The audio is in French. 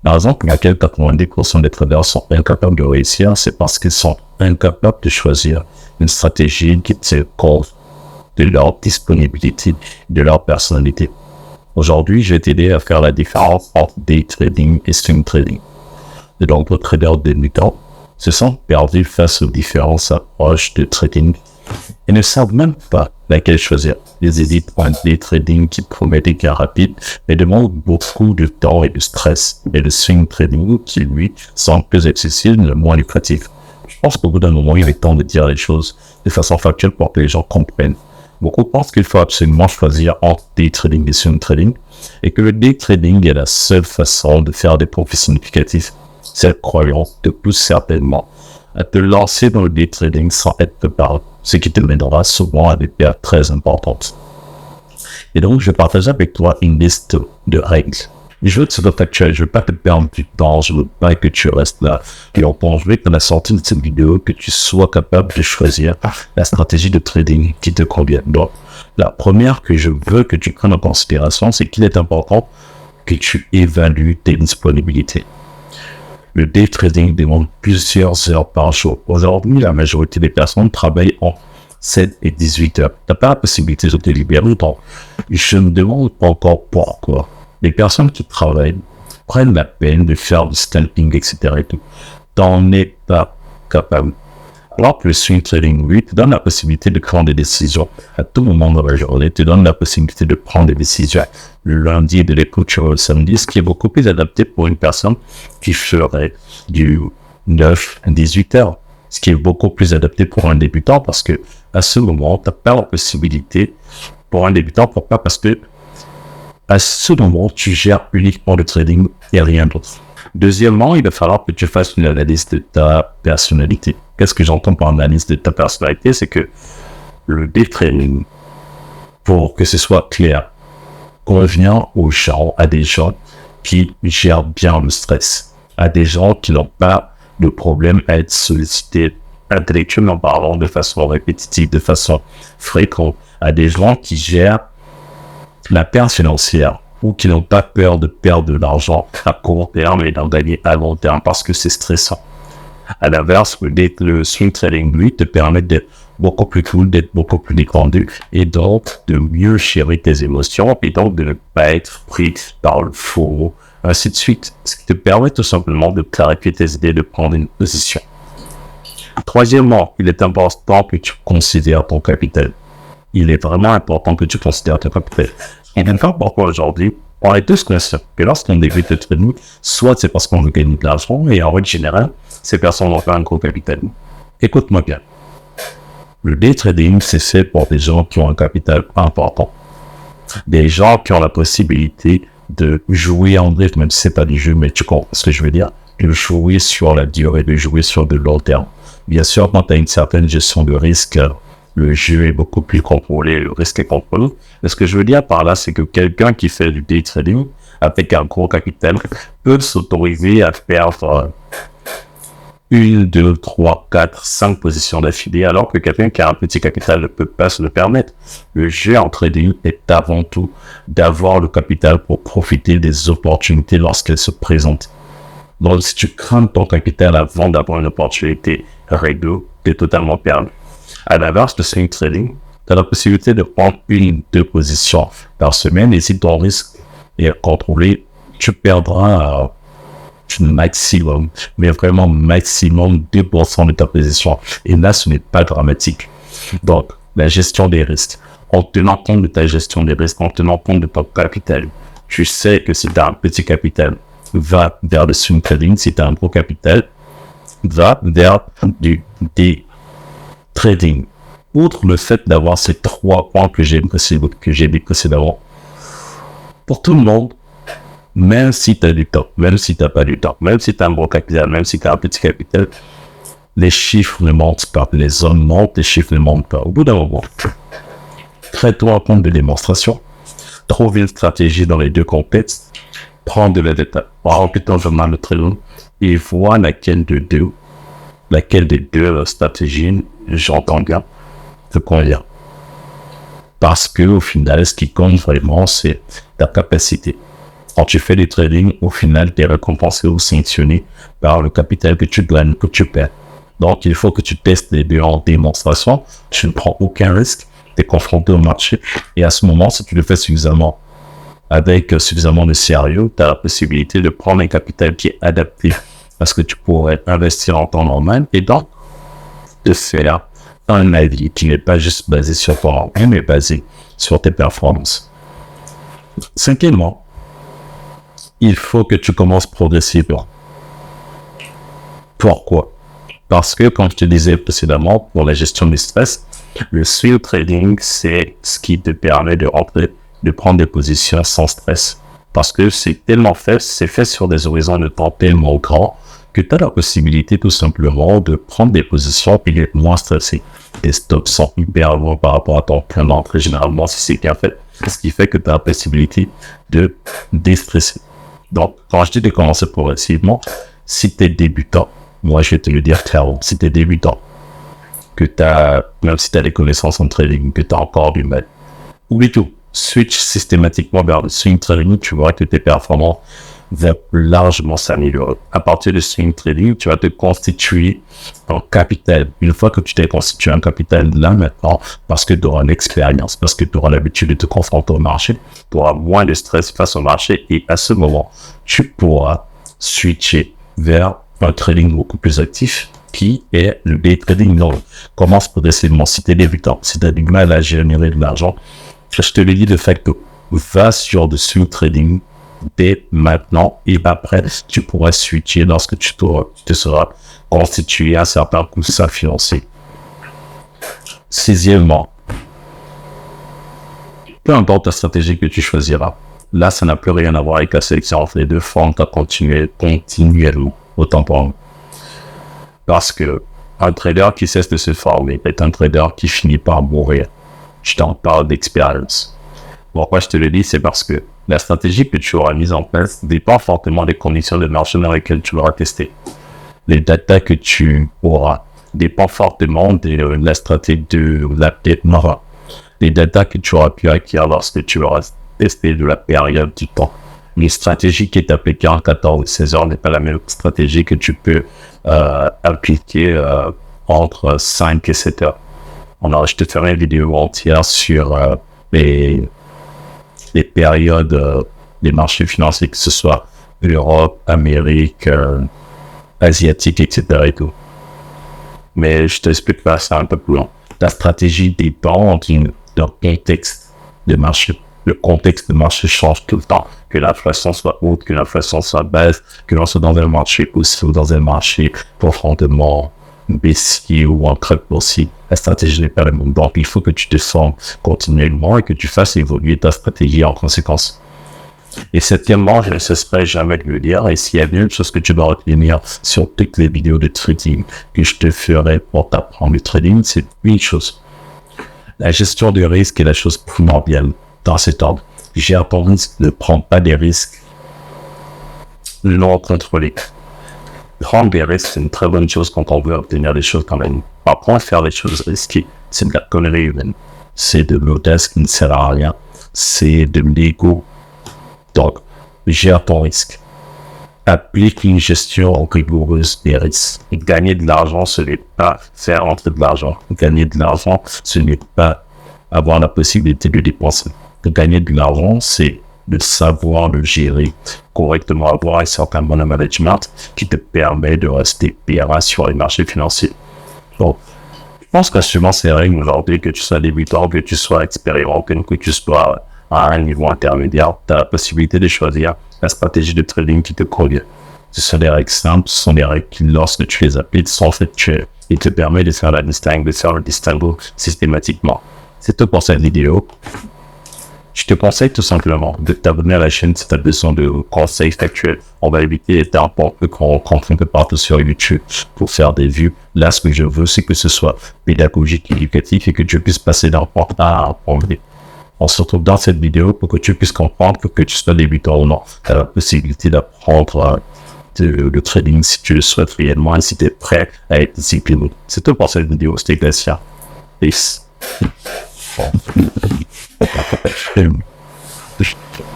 Par exemple, laquelle 90% des traders sont incapables de réussir, c'est parce qu'ils sont incapables de choisir une stratégie qui tient compte de leur disponibilité, de leur personnalité. Aujourd'hui, je vais t'aider à faire la différence entre day trading et swing trading. De nombreux traders débutants se sentent perdus face aux différentes approches de trading et ne savent même pas laquelle choisir. Les élites pour un day trading qui promet des gains rapides, mais demande beaucoup de temps et de stress, et le swing trading qui, lui, semble plus accessible, mais moins lucratif. Je pense qu'au bout d'un moment, il est temps de dire les choses de façon factuelle pour que les gens comprennent. Beaucoup pensent qu'il faut absolument choisir entre day trading et swing trading, et que le day trading est la seule façon de faire des profits significatifs. Cette croyance te pousse certainement à te lancer dans le day trading sans être préparé, ce qui te mènera souvent à des pertes très importantes. Et donc, je vais partager avec toi une liste de règles. Je veux que ce soit factuel, je veux pas te perdre du temps, je veux pas que tu restes là. Et je veux qu'à la sortie de cette vidéo, que tu sois capable de choisir la stratégie de trading qui te convient. Donc, la première que je veux que tu prennes en considération, c'est qu'il est important que tu évalues tes disponibilités. Le day trading demande plusieurs heures par jour. Aujourd'hui, la majorité des personnes travaillent en 7 et 18 heures. Tu n'as pas la possibilité de te libérer autant. Je me demande encore pourquoi les personnes qui travaillent prennent la peine de faire du scalping, etc. et tout. T'en es pas capable. Alors que le swing trading, lui, te donne la possibilité de prendre des décisions à tout moment de la journée, te donne la possibilité de prendre des décisions le lundi et de les clôturer le samedi, ce qui est beaucoup plus adapté pour une personne qui ferait du 9 à 18 heures. Ce qui est beaucoup plus adapté pour un débutant parce que à ce moment, tu n'as pas la possibilité pour un débutant. Pourquoi? Parce que à ce moment, tu gères uniquement le trading et rien d'autre. Deuxièmement, il va falloir que tu fasses une analyse de ta personnalité. Qu'est-ce que j'entends par analyse de ta personnalité? C'est que le day trading, pour que ce soit clair, convient aux gens, à des gens qui gèrent bien le stress, à des gens qui n'ont pas de problème à être sollicités intellectuellement parlant de façon répétitive, de façon fréquente, à des gens qui gèrent la perte financière ou qui n'ont pas peur de perdre de l'argent à court terme et d'en gagner à long terme parce que c'est stressant. À l'inverse, le swing trading, lui, te permet d'être beaucoup plus cool, d'être beaucoup plus détendu et donc de mieux gérer tes émotions et donc de ne pas être pris par le fourreau, ainsi de suite. Ce qui te permet tout simplement de clarifier tes idées, de prendre une position. Troisièmement, il est important que tu considères ton capital. Il est vraiment important que tu considères ton capital. Et d'accord, pourquoi aujourd'hui, on est tous conscients que lorsqu'on débute le trading, soit c'est parce qu'on veut gagner de l'argent, et en règle générale, ces personnes vont faire un gros capital. Écoute-moi bien. Le day trading, c'est fait pour des gens qui ont un capital important. Des gens qui ont la possibilité de jouer en drift, même si c'est pas du jeu, mais tu comprends ce que je veux dire, de jouer sur la durée, de jouer sur de long terme. Bien sûr, quand tu as une certaine gestion de risque, le jeu est beaucoup plus contrôlé, le risque est contrôlé. Mais ce que je veux dire par là, c'est que quelqu'un qui fait du day trading avec un gros capital peut s'autoriser à perdre 1, 2, 3, 4, 5 positions d'affilée, alors que quelqu'un qui a un petit capital ne peut pas se le permettre. Le jeu en trading est avant tout d'avoir le capital pour profiter des opportunités lorsqu'elles se présentent. Donc, si tu crains ton capital avant d'avoir une opportunité réglo, tu es totalement perdu. À l'inverse, le swing trading, tu as la possibilité de prendre 1 ou 2 positions par semaine et si ton risque est contrôlé, tu perdras maximum, mais vraiment maximum 2% de ta position. Et là, ce n'est pas dramatique. Donc, la gestion des risques. En tenant compte de ta gestion des risques, en tenant compte de ton capital, tu sais que si tu as un petit capital, va vers le swing trading. Si tu as un gros capital, va vers du day trading. Outre le fait d'avoir ces 3 points que j'ai dit précédemment, pour tout le monde, même si tu as du temps, même si tu n'as pas du temps, même si tu as un gros capital, même si tu as un petit capital, les chiffres ne mentent pas. Les hommes mentent, les chiffres ne mentent pas. Au bout d'un moment, crée-toi un compte de démonstration, trouve une stratégie dans les 2 contextes, prends de la data, remplis ton journal de trading et vois laquelle des deux stratégies, j'entends bien, te convient. Parce que au final, ce qui compte vraiment, c'est ta capacité Quand tu fais du trading, au final, tu es récompensé ou sanctionné par le capital que tu gagnes, que tu perds. Donc, il faut que tu testes les deux en démonstration. Tu ne prends aucun risque. Tu es confronté au marché. Et à ce moment, si tu le fais avec suffisamment de sérieux, tu as la possibilité de prendre un capital qui est adapté à ce que tu pourrais investir en temps normal. Et donc, de faire un avis qui n'est pas juste basé sur ton revenu, mais basé sur tes performances. Cinquièmement, il faut que tu commences progressivement. Pourquoi? Parce que, comme je te disais précédemment, pour la gestion du stress, le swing trading, c'est ce qui te permet de prendre des positions sans stress. Parce que c'est fait sur des horizons de temps tellement grands que tu as la possibilité tout simplement de prendre des positions et d'être moins stressé. Les stops sont hyper bons par rapport à ton plan d'entrée, généralement, si c'est bien fait. Ce qui fait que tu as la possibilité de déstresser. Donc, quand je dis de commencer progressivement, si tu es débutant, moi je vais te le dire clairement, si tu es débutant, même si tu as des connaissances en trading, que tu as encore du mal, oublie tout. Switch systématiquement vers le swing trading, tu verras que tes performances vont largement s'améliorer. À partir du swing trading, tu vas te constituer un capital. Une fois que tu t'es constitué un capital là maintenant, parce que tu auras l'expérience, parce que tu auras l'habitude de te confronter au marché, tu auras moins de stress face au marché et à ce moment, tu pourras switcher vers un trading beaucoup plus actif qui est le day trading. Donc, commence progressivement. Si tu es débutant, si tu as du mal à générer de l'argent, je te le dis de facto, va sur le swing trading dès maintenant et après, tu pourras switcher lorsque tu te seras constitué un certain coussin financier. Sixièmement, peu importe la stratégie que tu choisiras, là, ça n'a plus rien à voir avec la sélection entre les deux formes, tu as continuellement, autant pour nous. Parce que un trader qui cesse de se former est un trader qui finit par mourir. Je t'en parle d'expérience. Pourquoi je te le dis, c'est parce que la stratégie que tu auras mise en place dépend fortement des conditions de marché dans lesquelles tu l'auras testé. Les datas que tu auras dépendent fortement de la stratégie de la tête noire. Les datas que tu auras pu acquérir lorsque tu auras testé de la période du temps. Une stratégie qui est appliquée en 14 et 16 heures n'est pas la même stratégie que tu peux appliquer entre 5 et 7 heures. Je te ferai une vidéo entière sur les périodes des marchés financiers, que ce soit Europe, Amérique, Asiatique, etc. et tout. Mais je t'explique pas ça un peu plus long. La stratégie dépend d'un contexte de marché. Le contexte de marché change tout le temps. Que l'inflation soit haute, que l'inflation soit basse, que l'on soit dans un marché haussier ou dans un marché profondément baissier ou en creux boursier, la stratégie n'est pas la même. Donc, il faut que tu te formes continuellement et que tu fasses évoluer ta stratégie en conséquence. Et septièmement, je ne cesserai jamais de le dire, et s'il y a bien une chose que tu dois retenir sur toutes les vidéos de trading que je te ferai pour t'apprendre le trading, c'est une chose. La gestion du risque est la chose primordiale dans cet ordre. Gère ton risque, ne prends pas des risques non contrôlés. Prendre des risques, c'est une très bonne chose quand on veut obtenir des choses quand même. Par contre, faire des choses risquées, c'est de la connerie humaine. C'est de l'audace qui ne sert à rien. C'est de l'ego. Donc, gère ton risque. Applique une gestion rigoureuse des risques. Gagner de l'argent, ce n'est pas faire entrer de l'argent. Gagner de l'argent, ce n'est pas avoir la possibilité de dépenser. Gagner de l'argent, c'est de savoir le gérer correctement, avoir un certain bon management qui te permet de rester périn sur les marchés financiers. Donc, je pense qu'assurément c'est vrai aujourd'hui, que tu sois débutant, que tu sois expérimenté, que tu sois à un niveau intermédiaire, tu as la possibilité de choisir la stratégie de trading qui te convient. Ce sont des règles simples, ce sont des règles qui, lorsque tu les appliques, sont effectuées et te permet de faire le distinguo systématiquement. C'est tout pour cette vidéo. Je te conseille tout simplement de t'abonner à la chaîne si tu as besoin de conseils factuels. On va éviter les termes qu'on rencontre un peu partout sur YouTube pour faire des vues. Là, ce que je veux, c'est que ce soit pédagogique, éducatif et que tu puisses passer d'un point A à un point B. On se retrouve dans cette vidéo pour que tu puisses comprendre que tu sois débutant ou non. Tu as la possibilité d'apprendre le trading si tu le souhaites réellement et si tu es prêt à être discipliné. C'est tout pour cette vidéo. C'était Glacia. Peace.